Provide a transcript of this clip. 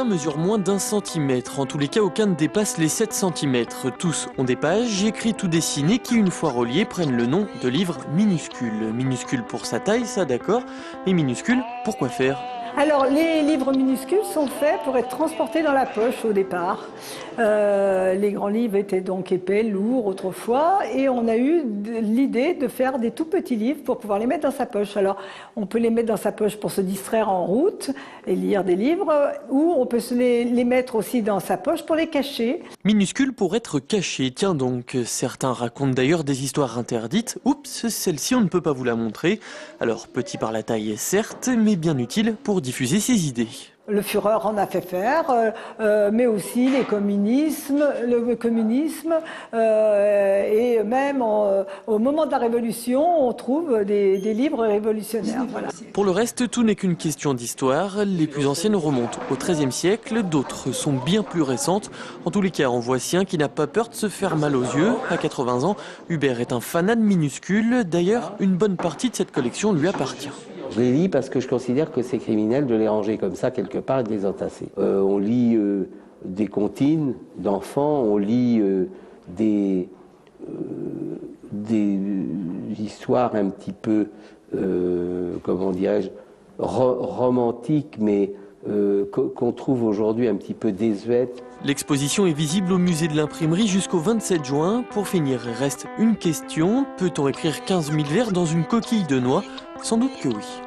Mesure moins d'1 centimètre. En tous les cas, aucun ne dépasse les 7 cm. Tous ont des pages écrites ou dessinées qui, une fois reliées, prennent le nom de livres minuscules. Minuscules pour sa taille, ça d'accord, mais minuscules, pour quoi faire ? Alors, les livres minuscules sont faits pour être transportés dans la poche au départ. Les grands livres étaient donc épais, lourds autrefois, et on a eu l'idée de faire des tout petits livres pour pouvoir les mettre dans sa poche. Alors, on peut les mettre dans sa poche pour se distraire en route et lire des livres, ou on peut les mettre aussi dans sa poche pour les cacher. Minuscules pour être cachés, tiens donc. Certains racontent d'ailleurs des histoires interdites. Oups, celle-ci on ne peut pas vous la montrer. Alors, petit par la taille certes, mais bien utile pour diffuser ses idées. Le Führer en a fait faire, mais aussi le communisme, et même au moment de la Révolution, on trouve des livres révolutionnaires. Voilà. Pour le reste, tout n'est qu'une question d'histoire. Les plus anciennes remontent au XIIIe siècle, d'autres sont bien plus récentes. En tous les cas, en voici un qui n'a pas peur de se faire mal aux yeux. À 80 ans, Hubert est un fanat de minuscules. D'ailleurs, une bonne partie de cette collection lui appartient. Je les lis parce que je considère que c'est criminel de les ranger comme ça quelque part et de les entasser. On lit des comptines d'enfants, on lit des histoires un petit peu, comment dirais-je, romantiques, mais qu'on trouve aujourd'hui un petit peu désuètes. L'exposition est visible au musée de l'imprimerie jusqu'au 27 juin. Pour finir, il reste une question. Peut-on écrire 15 000 vers dans une coquille de noix ? Sans doute que oui.